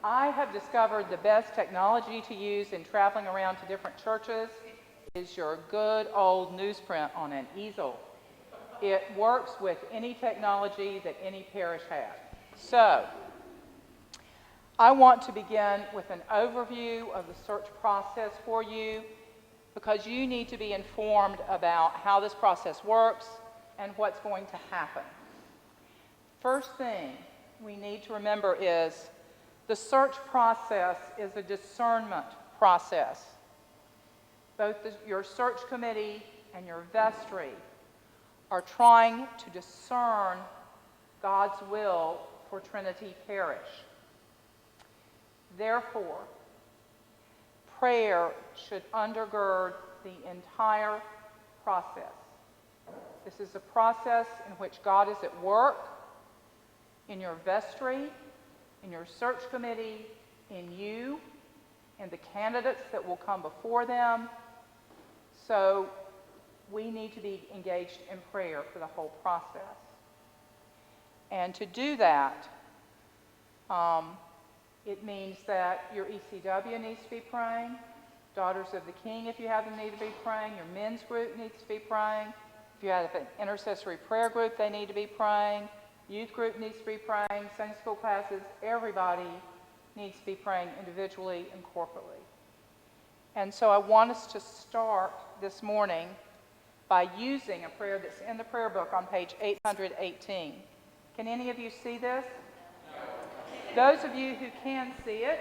I have discovered the best technology to use in traveling around to different churches is your good old newsprint on an easel. It works with any technology that any parish has. So, I want to begin with an overview of the search process for you because you need to be informed about how this process works and what's going to happen. First thing we need to remember is the search process is a discernment process. Both your search committee and your vestry are trying to discern God's will for Trinity Parish. Therefore, prayer should undergird the entire process. This is a process in which God is at work in your vestry, in your search committee, in you, and the candidates that will come before them. So we need to be engaged in prayer for the whole process. And to do that, it means that your ECW needs to be praying, Daughters of the King, if you have them, need to be praying, your men's group needs to be praying, if you have an intercessory prayer group, they need to be praying, youth group needs to be praying, Sunday school classes, everybody needs to be praying individually and corporately. And so I want us to start this morning by using a prayer that's in the prayer book on page 818. Can any of you see this? Those of you who can see it,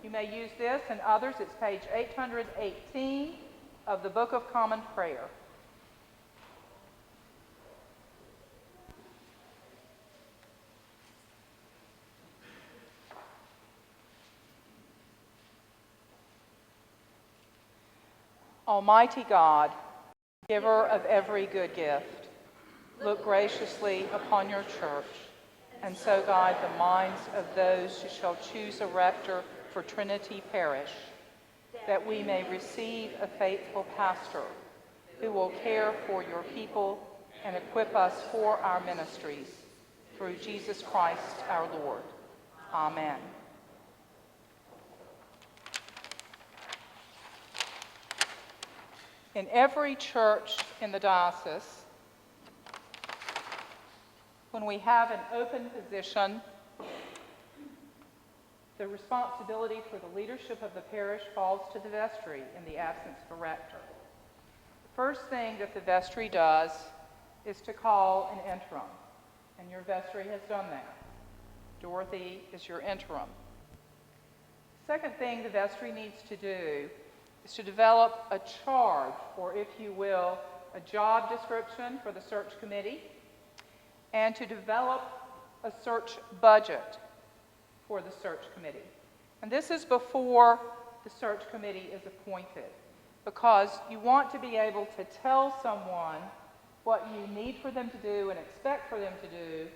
you may use this, and others, it's page 818 of the Book of Common Prayer. Almighty God, giver of every good gift, look graciously upon your church, and so guide the minds of those who shall choose a rector for Trinity Parish, that we may receive a faithful pastor who will care for your people and equip us for our ministries. Through Jesus Christ our Lord. Amen. In every church in the diocese, when we have an open position, the responsibility for the leadership of the parish falls to the vestry in the absence of a rector. The first thing that the vestry does is to call an interim, and your vestry has done that. Dorothy is your interim. The second thing the vestry needs to do is to develop a charge, or if you will, a job description for the search committee, and to develop a search budget for the search committee. And this is before the search committee is appointed, because you want to be able to tell someone what you need for them to do and expect for them to do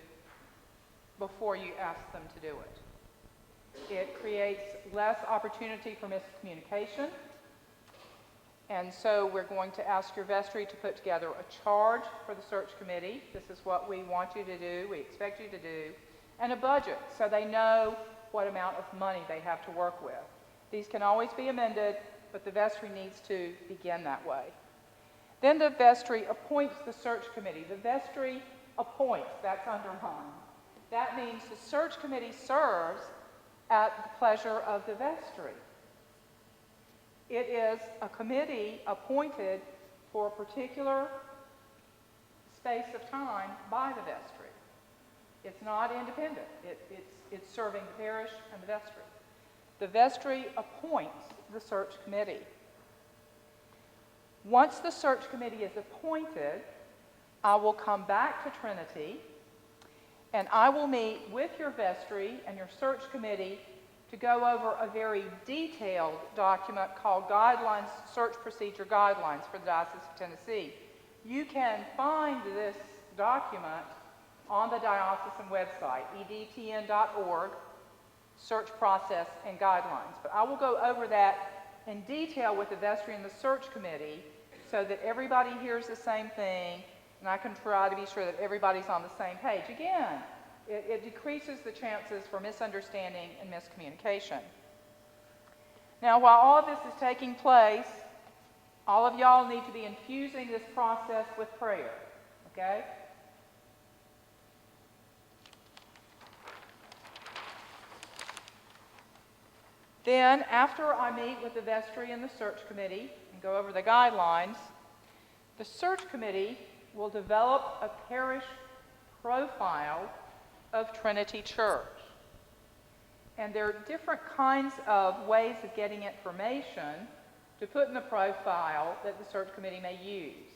before you ask them to do it. It creates less opportunity for miscommunication. And so we're going to ask your vestry to put together a charge for the search committee. This is what we want you to do, we expect you to do, and a budget so they know what amount of money they have to work with. These can always be amended, but the vestry needs to begin that way. Then the vestry appoints the search committee. The vestry appoints, that's underlined. That means the search committee serves at the pleasure of the vestry. It is a committee appointed for a particular space of time by the vestry. It's not independent. It's serving the parish and the vestry. The vestry appoints the search committee. Once the search committee is appointed, I will come back to Trinity and I will meet with your vestry and your search committee to go over a very detailed document called Guidelines, Search Procedure Guidelines for the Diocese of Tennessee. You can find this document on the diocesan website, edtn.org, Search Process and Guidelines. But I will go over that in detail with the vestry and the search committee so that everybody hears the same thing, and I can try to be sure that everybody's on the same page. Again, It decreases the chances for misunderstanding and miscommunication. Now, while all of this is taking place, all of y'all need to be infusing this process with prayer, okay? Then, after I meet with the vestry and the search committee and go over the guidelines, the search committee will develop a parish profile of Trinity Church. And there are different kinds of ways of getting information to put in the profile that the search committee may use.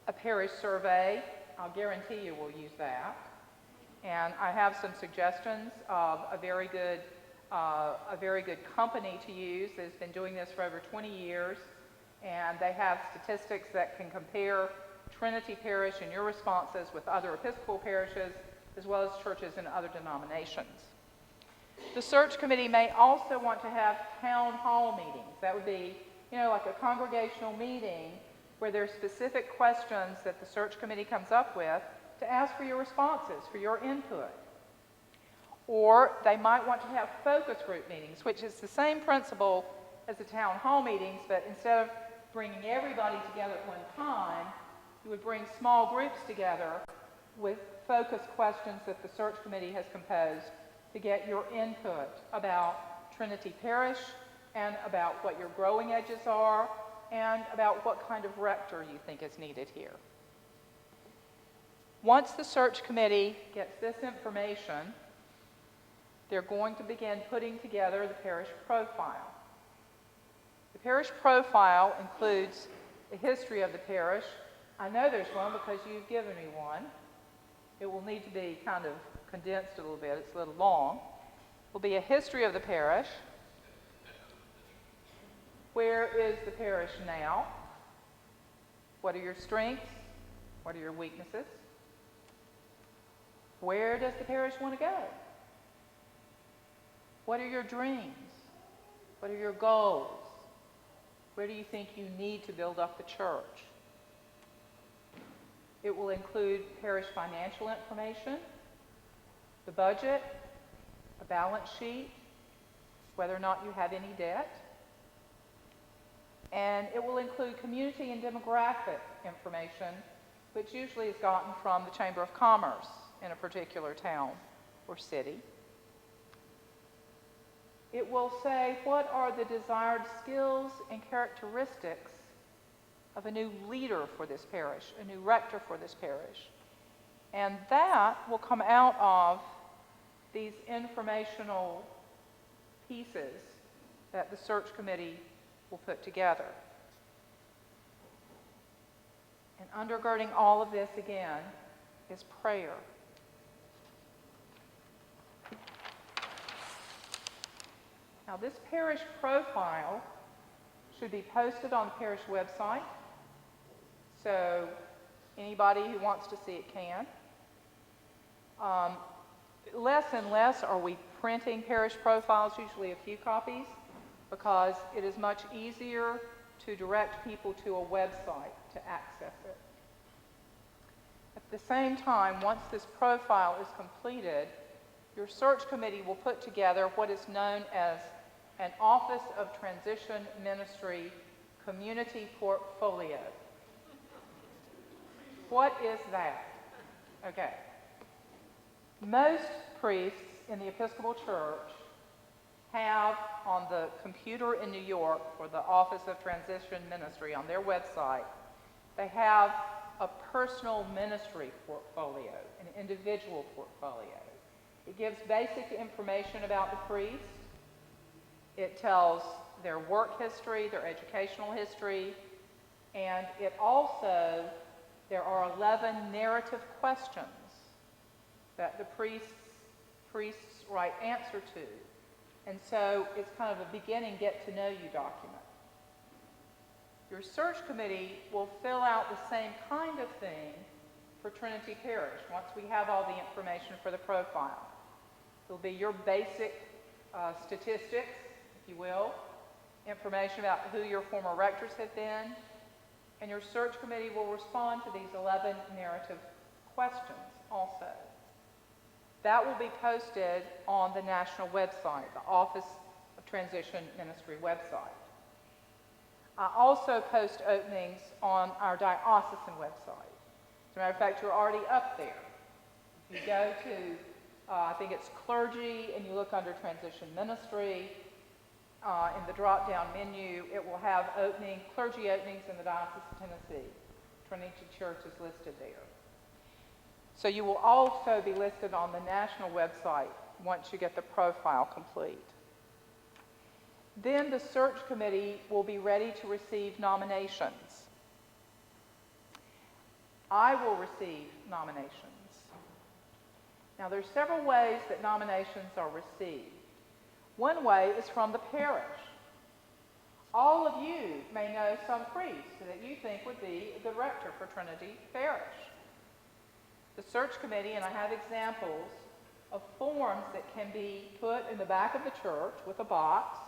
A parish survey, I'll guarantee you will use that. And I have some suggestions of a very good company to use that has been doing this for over 20 years. And they have statistics that can compare Trinity Parish and your responses with other Episcopal parishes, as well as churches in other denominations. The search committee may also want to have town hall meetings. That would be, like a congregational meeting where there are specific questions that the search committee comes up with to ask for your responses, for your input. Or they might want to have focus group meetings, which is the same principle as the town hall meetings, but instead of bringing everybody together at one time, you would bring small groups together with focus questions that the search committee has composed to get your input about Trinity Parish and about what your growing edges are and about what kind of rector you think is needed here. Once the search committee gets this information, they're going to begin putting together the parish profile. The parish profile includes the history of the parish. I know there's one because you've given me one. It will need to be kind of condensed a little bit. It's a little long. It will be a history of the parish. Where is the parish now? What are your strengths? What are your weaknesses? Where does the parish want to go? What are your dreams? What are your goals? Where do you think you need to build up the church? It will include parish financial information, the budget, a balance sheet, whether or not you have any debt, and it will include community and demographic information, which usually is gotten from the Chamber of Commerce in a particular town or city. It will say what are the desired skills and characteristics of a new leader for this parish, a new rector for this parish. And that will come out of these informational pieces that the search committee will put together. And undergirding all of this again is prayer. Now, this parish profile should be posted on the parish website, so anybody who wants to see it can. Less and less are we printing parish profiles, usually a few copies, because it is much easier to direct people to a website to access it. At the same time, once this profile is completed, your search committee will put together what is known as an Office of Transition Ministry Community Portfolio. What is that? Okay. Most priests in the Episcopal Church have on the computer in New York for the Office of Transition Ministry on their website, they have a personal ministry portfolio, an individual portfolio. It gives basic information about the priest. It tells their work history, their educational history, and it also, there are 11 narrative questions that the priests write answer to. And so it's kind of a beginning get-to-know-you document. Your search committee will fill out the same kind of thing for Trinity Parish once we have all the information for the profile. It'll be your basic statistics, if you will, information about who your former rectors have been, and your search committee will respond to these 11 narrative questions also. That will be posted on the national website, the Office of Transition Ministry website. I also post openings on our diocesan website. As a matter of fact, you're already up there. If you go to, I think it's clergy, and you look under transition ministry, in the drop-down menu, it will have clergy openings in the Diocese of Tennessee. Trinity Church is listed there. So you will also be listed on the national website once you get the profile complete. Then the search committee will be ready to receive nominations. I will receive nominations. Now, there's several ways that nominations are received. One way is from the parish. All of you may know some priest that you think would be a good rector for Trinity Parish. The search committee, and I have examples of forms that can be put in the back of the church with a box,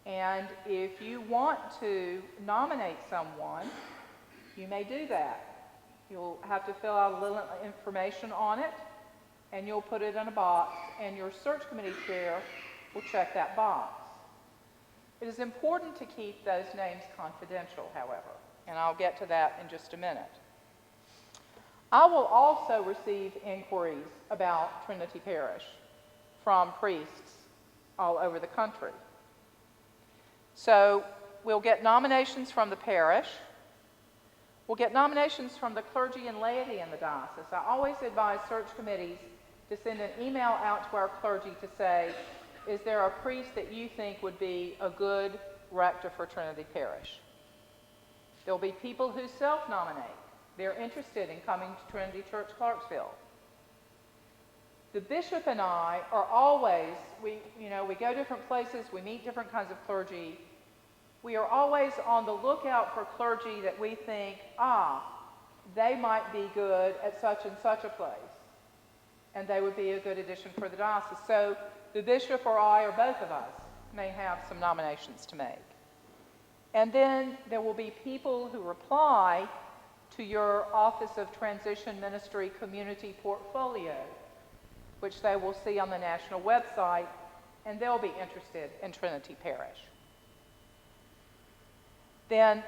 and if you want to nominate someone, you may do that. You'll have to fill out a little information on it, and you'll put it in a box, and your search committee chair will check that box. It is important to keep those names confidential, however, and I'll get to that in just a minute. I will also receive inquiries about Trinity Parish from priests all over the country. So we'll get nominations from the parish. We'll get nominations from the clergy and laity in the diocese. I always advise search committees to send an email out to our clergy to say, is there a priest that you think would be a good rector for Trinity Parish? There'll be people who self-nominate. They're interested in coming to Trinity Church Clarksville. The bishop and I are always, we go different places, we meet different kinds of clergy. We are always on the lookout for clergy that we think, they might be good at such and such a place, and they would be a good addition for the diocese. So the bishop or I, or both of us, may have some nominations to make. And then there will be people who reply to your Office of Transition Ministry Community Portfolio, which they will see on the national website, and they'll be interested in Trinity Parish. Then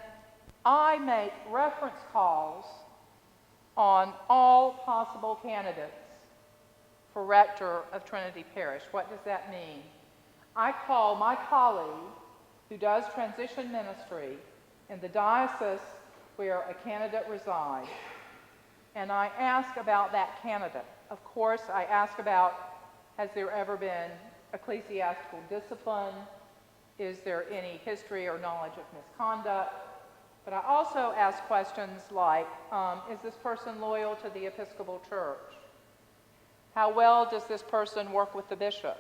I make reference calls on all possible candidates for rector of Trinity Parish. What does that mean? I call my colleague who does transition ministry in the diocese where a candidate resides, and I ask about that candidate. Of course, I ask about, has there ever been ecclesiastical discipline? Is there any history or knowledge of misconduct? But I also ask questions like, is this person loyal to the Episcopal Church? How well does this person work with the bishop?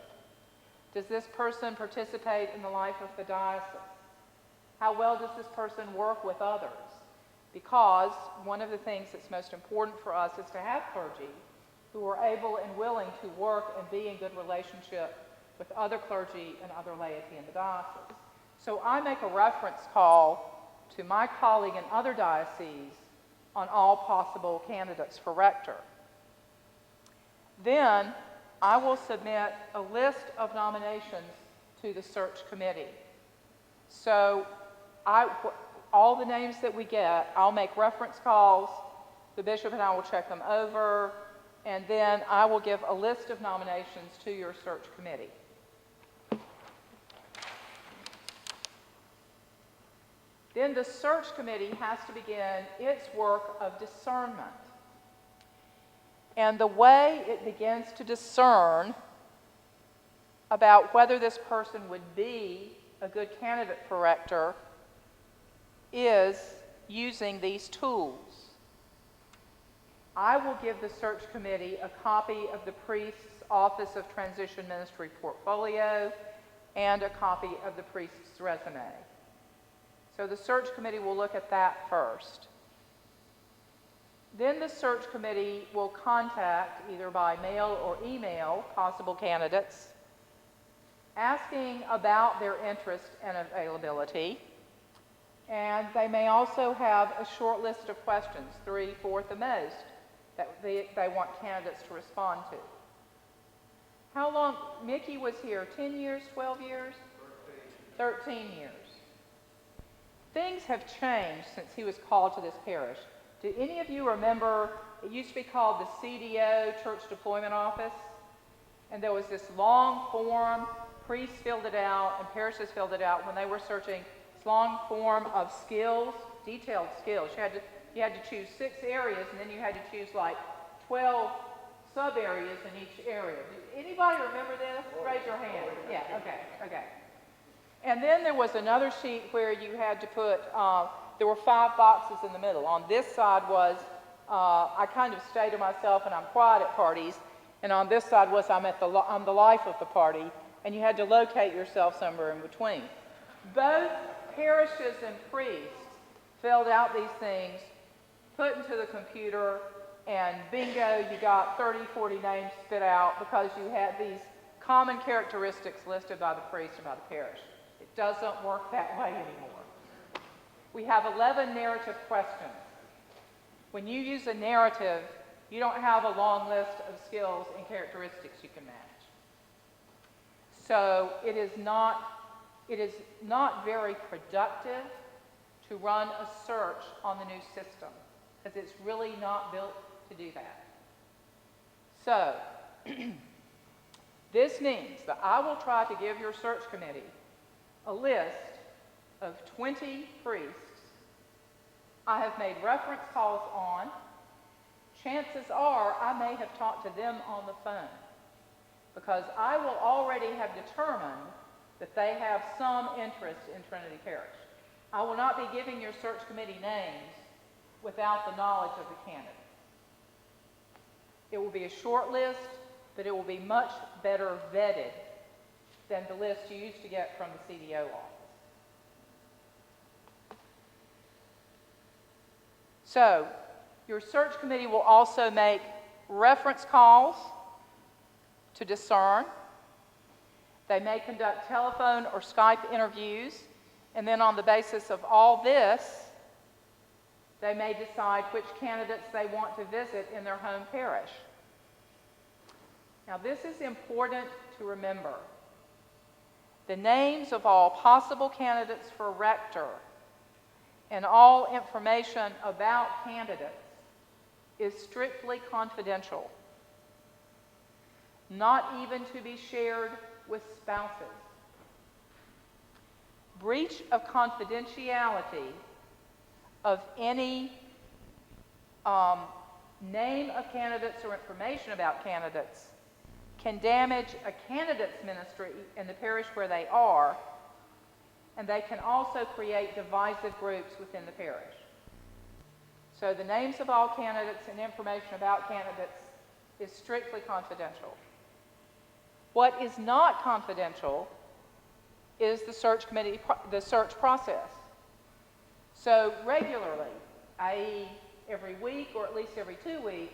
Does this person participate in the life of the diocese? How well does this person work with others? Because one of the things that's most important for us is to have clergy who are able and willing to work and be in good relationship with other clergy and other laity in the diocese. So I make a reference call to my colleague in other dioceses on all possible candidates for rector. Then I will submit a list of nominations to the search committee. So all the names that we get, I'll make reference calls, the bishop and I will check them over, and then I will give a list of nominations to your search committee. Then the search committee has to begin its work of discernment. And the way it begins to discern about whether this person would be a good candidate for rector is using these tools. I will give the search committee a copy of the priest's Office of Transition Ministry portfolio and a copy of the priest's resume. So the search committee will look at that first. Then the search committee will contact, either by mail or email, possible candidates, asking about their interest and availability. And they may also have a short list of questions, 3, 4 at the most, that they want candidates to respond to. How long? Mickey was here 10 years, 12 years? 13 years. Things have changed since he was called to this parish. Do any of you remember, it used to be called the CDO, Church Deployment Office, and there was this long form, priests filled it out and parishes filled it out when they were searching this long form of skills, detailed skills. You had to choose 6 areas, and then you had to choose like 12 sub-areas in each area. Anybody remember this? Raise your hand. Yeah, okay. And then there was another sheet where you had to put, there were 5 boxes in the middle. On this side was, I kind of stay to myself and I'm quiet at parties. And on this side was, I'm the life of the party. And you had to locate yourself somewhere in between. Both parishes and priests filled out these things, put into the computer, and bingo, you got 30, 40 names spit out because you had these common characteristics listed by the priest and by the parish. It doesn't work that way anymore. We have 11 narrative questions. When you use a narrative, you don't have a long list of skills and characteristics you can match. So it is not very productive to run a search on the new system because it's really not built to do that. So this means that I will try to give your search committee a list of 20 priests I have made reference calls on. Chances are I may have talked to them on the phone because I will already have determined that they have some interest in Trinity Parish. I will not be giving your search committee names without the knowledge of the candidate. It will be a short list, but it will be much better vetted than the list you used to get from the CDO office. So, your search committee will also make reference calls to discern. They may conduct telephone or Skype interviews, and then on the basis of all this, they may decide which candidates they want to visit in their home parish. Now, this is important to remember. The names of all possible candidates for rector and all information about candidates is strictly confidential, not even to be shared with spouses. Breach of confidentiality of any name of candidates or information about candidates can damage a candidate's ministry in the parish where they are, and they can also create divisive groups within the parish. So the names of all candidates and information about candidates is strictly confidential. What is not confidential is the search committee, the search process. So regularly, i.e. every week or at least every 2 weeks,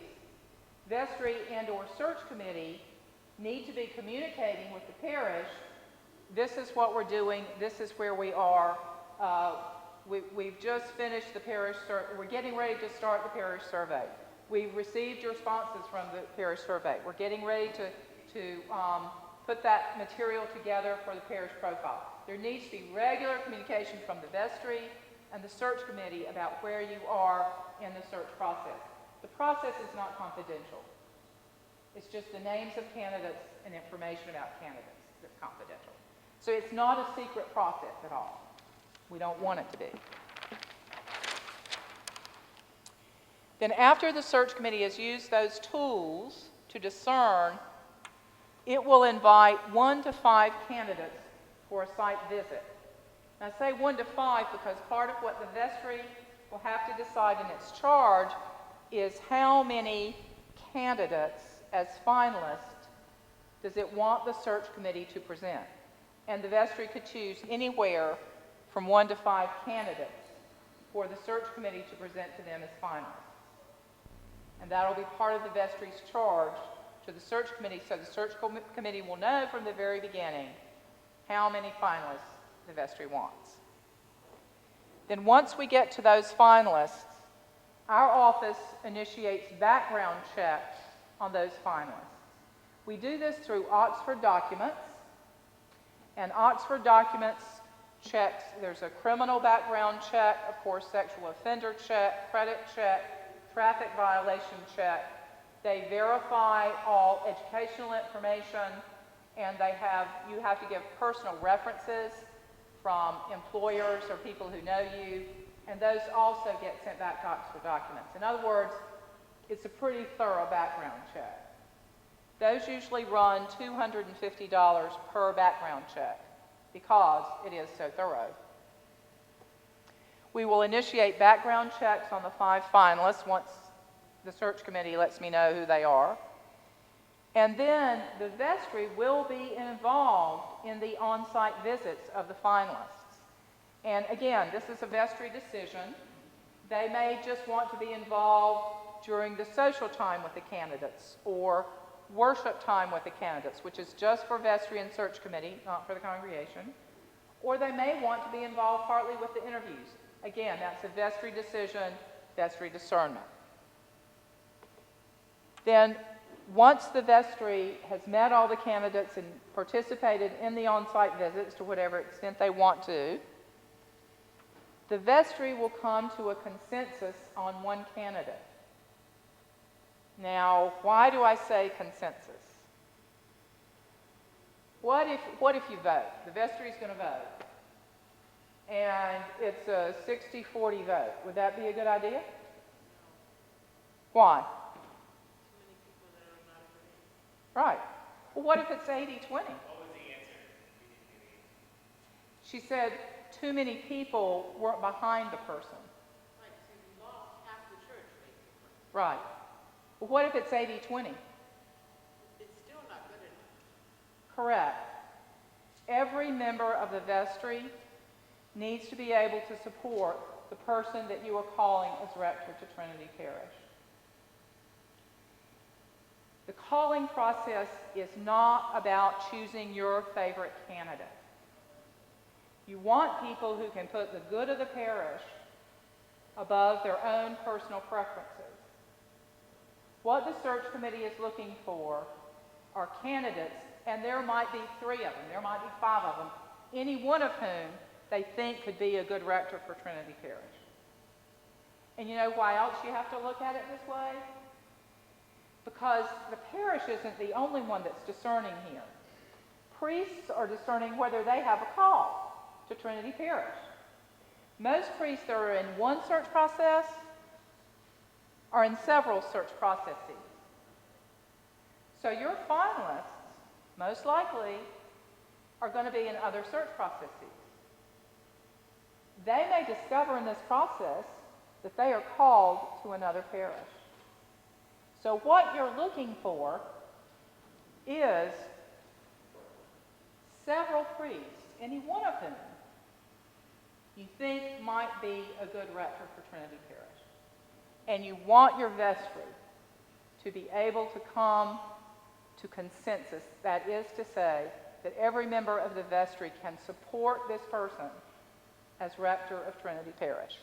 vestry and or search committee need to be communicating with the parish. This is what we're doing. This is where we are. We've just finished the parish survey. We're getting ready to start the parish survey. We've received your responses from the parish survey. We're getting ready to put that material together for the parish profile. There needs to be regular communication from the vestry and the search committee about where you are in the search process. The process is not confidential. It's just the names of candidates and information about candidates that's confidential. So it's not a secret process at all. We don't want it to be. Then after the search committee has used those tools to discern, it will invite 1 to 5 candidates for a site visit. And I say 1 to 5 because part of what the vestry will have to decide in its charge is how many candidates as finalists does it want the search committee to present. And the vestry could choose anywhere from 1 to 5 candidates for the search committee to present to them as finalists. And that will be part of the vestry's charge to the search committee, so the search committee will know from the very beginning how many finalists the vestry wants. Then once we get to those finalists, our office initiates background checks on those finalists. We do this through Oxford Documents, and Oxford Documents checks, there's a criminal background check, of course, sexual offender check, credit check, traffic violation check. They verify all educational information, and you have to give personal references from employers or people who know you, and those also get sent back to Oxford Documents. In other words, it's a pretty thorough background check. Those usually run $250 per background check because it is so thorough. We will initiate background checks on the 5 finalists once the search committee lets me know who they are. And then the vestry will be involved in the on-site visits of the finalists. And again, this is a vestry decision. They may just want to be involved during the social time with the candidates or worship time with the candidates, which is just for vestry and search committee, not for the congregation. Or they may want to be involved partly with the interviews. Again, that's a vestry decision, vestry discernment. Then, once the vestry has met all the candidates and participated in the on-site visits to whatever extent they want to, the vestry will come to a consensus on one candidate. Now, why do I say consensus? What if you vote? The vestry is going to vote, and it's a 60-40 vote. Would that be a good idea? Why? Right. Well, what if it's 80-20? What was the answer? She said too many people weren't behind the person. Right, so you lost half the church, basically. Right. Well, what if it's 80-20? It's still not good enough. Correct. Every member of the vestry needs to be able to support the person that you are calling as rector to Trinity Parish. The calling process is not about choosing your favorite candidate. You want people who can put the good of the parish above their own personal preferences. What the search committee is looking for are candidates, and there might be 3 of them, there might be 5 of them, any one of whom they think could be a good rector for Trinity Parish. And you know why else you have to look at it this way? Because the parish isn't the only one that's discerning here. Priests are discerning whether they have a call to Trinity Parish. Most priests that are in one search process are in several search processes. So your finalists, most likely, are going to be in other search processes. They may discover in this process that they are called to another parish. So what you're looking for is several priests, any one of whom you think might be a good rector for Trinity Parish. And you want your vestry to be able to come to consensus, that is to say, that every member of the vestry can support this person as rector of Trinity Parish.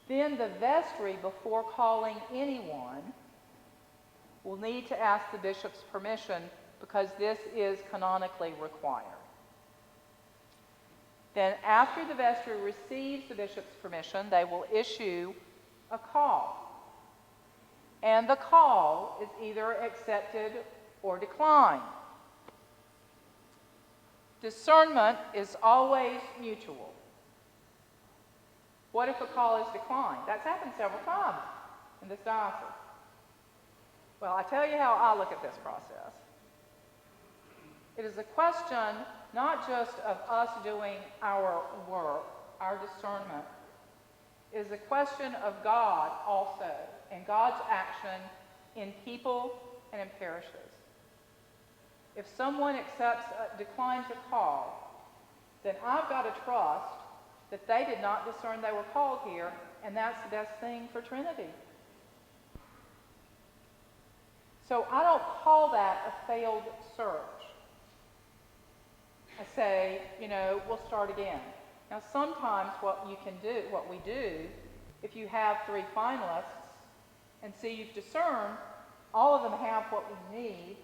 Then the vestry, before calling anyone, will need to ask the bishop's permission because this is canonically required. Then after the vestry receives the bishop's permission, they will issue a call. And the call is either accepted or declined. Discernment is always mutual. What if a call is declined? That's happened several times in this diocese. Well, I tell you how I look at this process. It is a question not just of us doing our work, our discernment. It is a question of God also, and God's action in people and in parishes. If someone declines a call, then I've got to trust that they did not discern they were called here, and that's the best thing for Trinity. So I don't call that a failed search. I say, we'll start again. Now sometimes what we do, if you have 3 finalists and see you've discerned all of them have what we need,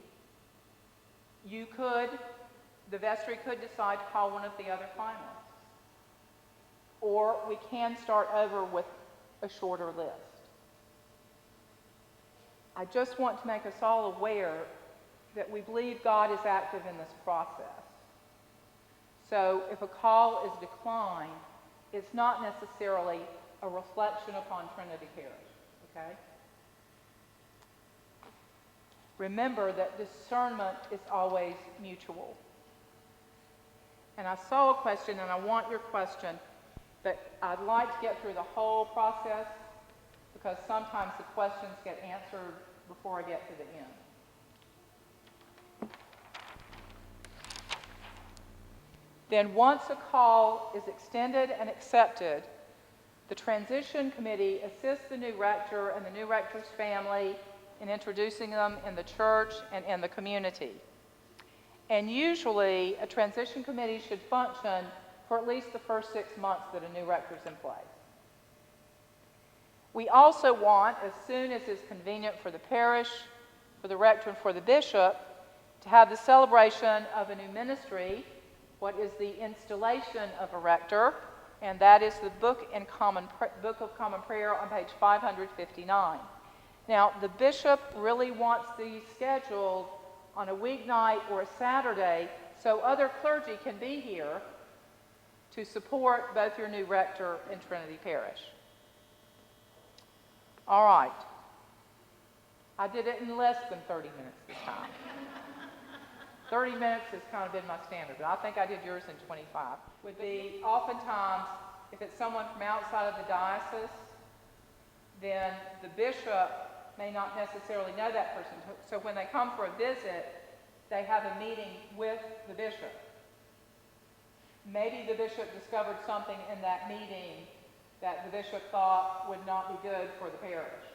the vestry could decide to call one of the other finalists. Or we can start over with a shorter list. I just want to make us all aware that we believe God is active in this process. So if a call is declined, it's not necessarily a reflection upon Trinity Parish, okay? Remember that discernment is always mutual. And I saw a question, and I want your question, but I'd like to get through the whole process because sometimes the questions get answered before I get to the end. Then once a call is extended and accepted, the transition committee assists the new rector and the new rector's family in introducing them in the church and in the community. And usually a transition committee should function for at least the first 6 months that a new rector's in place. We also want, as soon as is convenient for the parish, for the rector, and for the bishop, to have the celebration of a new ministry, what is the installation of a rector, and that is the Book of Common Prayer on page 559. Now, the bishop really wants these scheduled on a weeknight or a Saturday so other clergy can be here to support both your new rector and Trinity Parish. All right. I did it in less than 30 minutes this time. 30 minutes has kind of been my standard, but I think I did yours in 25. Would be oftentimes, if it's someone from outside of the diocese, then the bishop may not necessarily know that person. So when they come for a visit, they have a meeting with the bishop. Maybe the bishop discovered something in that meeting that the bishop thought would not be good for the parish.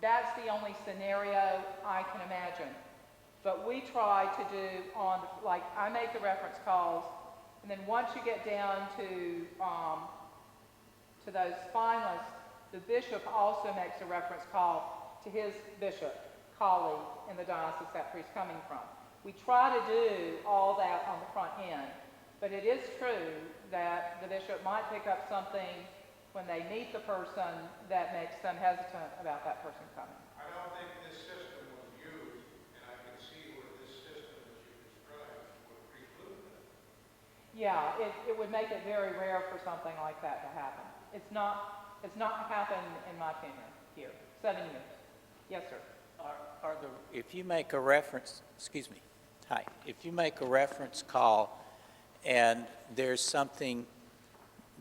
That's the only scenario I can imagine. But we try to do like I make the reference calls, and then once you get down to those finalists, the bishop also makes a reference call to his bishop colleague in the diocese that he's coming from. We try to do all that on the front end, but it is true that the bishop might pick up something when they meet the person that makes them hesitant about that person coming. I don't think this system was used, and I can see where this system that you described would preclude that. Yeah, it would make it very rare for something like that to happen. It's not happened in my tenure here, 7 years. Yes, sir. If you make a reference, if you make a reference call and there's something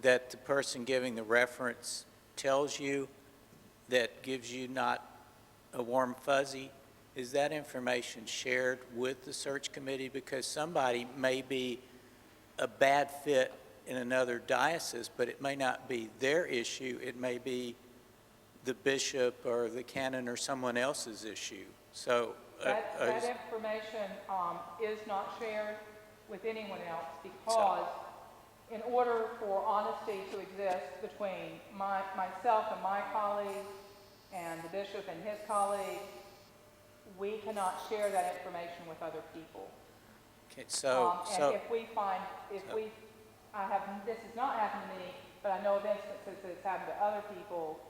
that the person giving the reference tells you that gives you not a warm fuzzy, is that information shared with the search committee? Because somebody may be a bad fit in another diocese, but it may not be their issue. It may be the bishop or the canon or someone else's issue. So that information is not shared with anyone else because in order for honesty to exist between myself and my colleagues and the bishop and his colleagues, we cannot share that information with other people. Okay, and if we find, this has not happened to me, but I know of instances that it's happened to other people.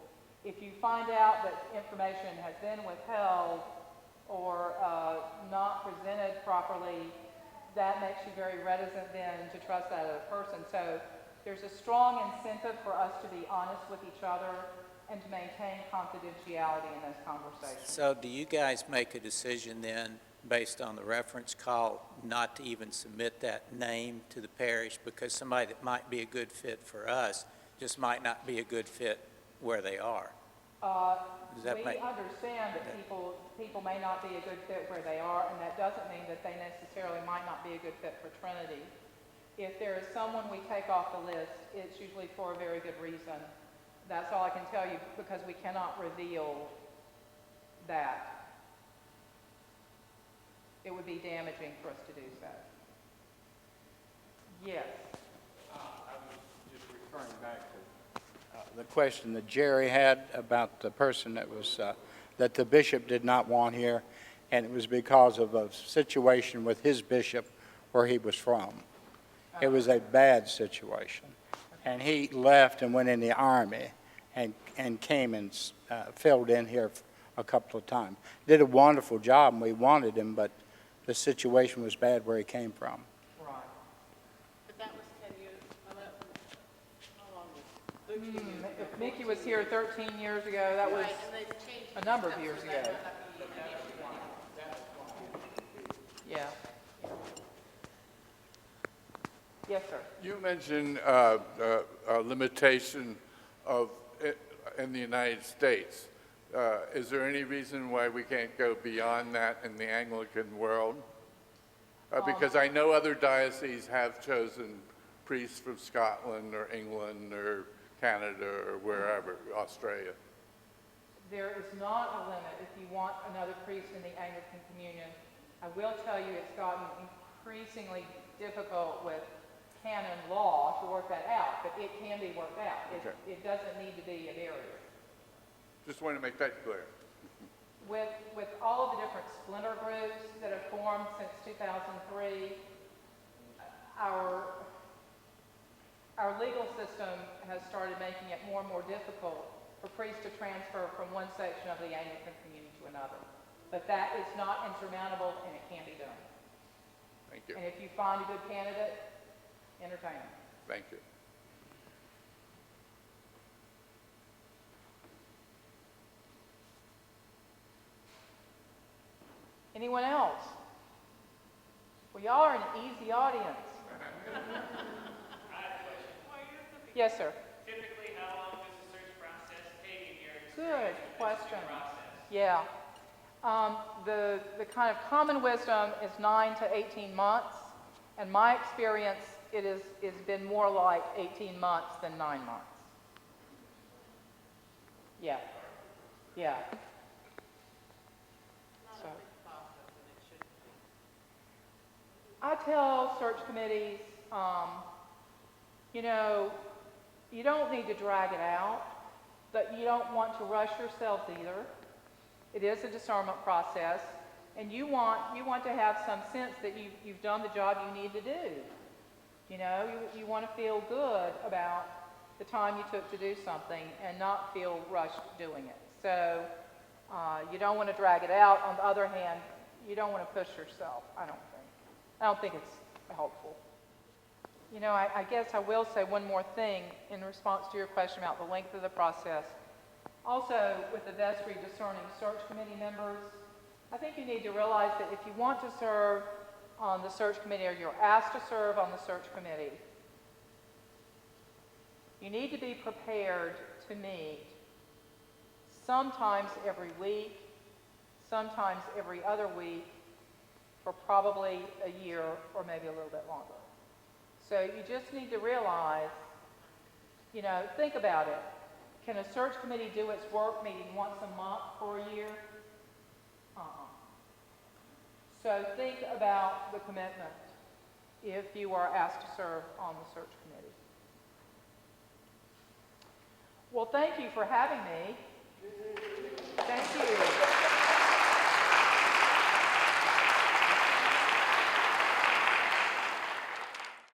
If you find out that information has been withheld or not presented properly, that makes you very reticent then to trust that other person. So there's a strong incentive for us to be honest with each other and to maintain confidentiality in those conversations. So do you guys make a decision then, based on the reference call, not to even submit that name to the parish because somebody that might be a good fit for us just might not be a good fit where they are? We understand that people may not be a good fit where they are, and that doesn't mean that they necessarily might not be a good fit for Trinity. If there is someone we take off the list, it's usually for a very good reason. That's all I can tell you because we cannot reveal that. It would be damaging for us to do so. Yes. I was just referring back to the question that Jerry had about the person that was that the bishop did not want here, and it was because of a situation with his bishop where he was from. It was a bad situation. And he left and went in the Army and came and filled in here a couple of times. Did a wonderful job, and we wanted him, but the situation was bad where he came from. Right. But that was 10 years, how long was it? 13 years ago. If Mickey was here 13 years ago, that was Right, and they've changed a number of stuff, years so ago. that might not be an issue. Yeah. Yes, sir. You mentioned a limitation of, in the United States. Is there any reason why we can't go beyond that in the Anglican world? Because I know other dioceses have chosen priests from Scotland or England or Canada or wherever, Australia. There is not a limit if you want another priest in the Anglican Communion. I will tell you it's gotten increasingly difficult with canon law to work that out, but it can be worked out. Okay. It doesn't need to be a barrier. Just want to make that clear. With all of the different splinter groups that have formed since 2003, our legal system has started making it more and more difficult for priests to transfer from one section of the Anglican communion to another. But that is not insurmountable, and it can be done. Thank you. And if you find a good candidate, entertain them. Thank you. Anyone else? Well, y'all are an easy audience. Yes, sir. Typically, how long does the search process take in your Good experience with this question. process? Yeah. The kind of common wisdom is 9 to 18 months. And my experience, it's been more like 18 months than 9 months. Yeah. Yeah. So, I tell search committees, you know, you don't need to drag it out, but you don't want to rush yourselves either. It is a discernment process, and you want to have some sense that you've done the job you need to do. You know, you want to feel good about the time you took to do something and not feel rushed doing it. So you don't want to drag it out. On the other hand, you don't want to push yourself, I don't think it's helpful. You know, I guess I will say one more thing in response to your question about the length of the process. Also, with the vestry discerning search committee members, I think you need to realize that if you want to serve on the search committee or you're asked to serve on the search committee, you need to be prepared to meet sometimes every week, sometimes every other week, for probably a year or maybe a little bit longer. So you just need to realize, you know, think about it. Can a search committee do its work meeting once a month for a year? So think about the commitment if you are asked to serve on the search committee. Well, thank you for having me. Thank you.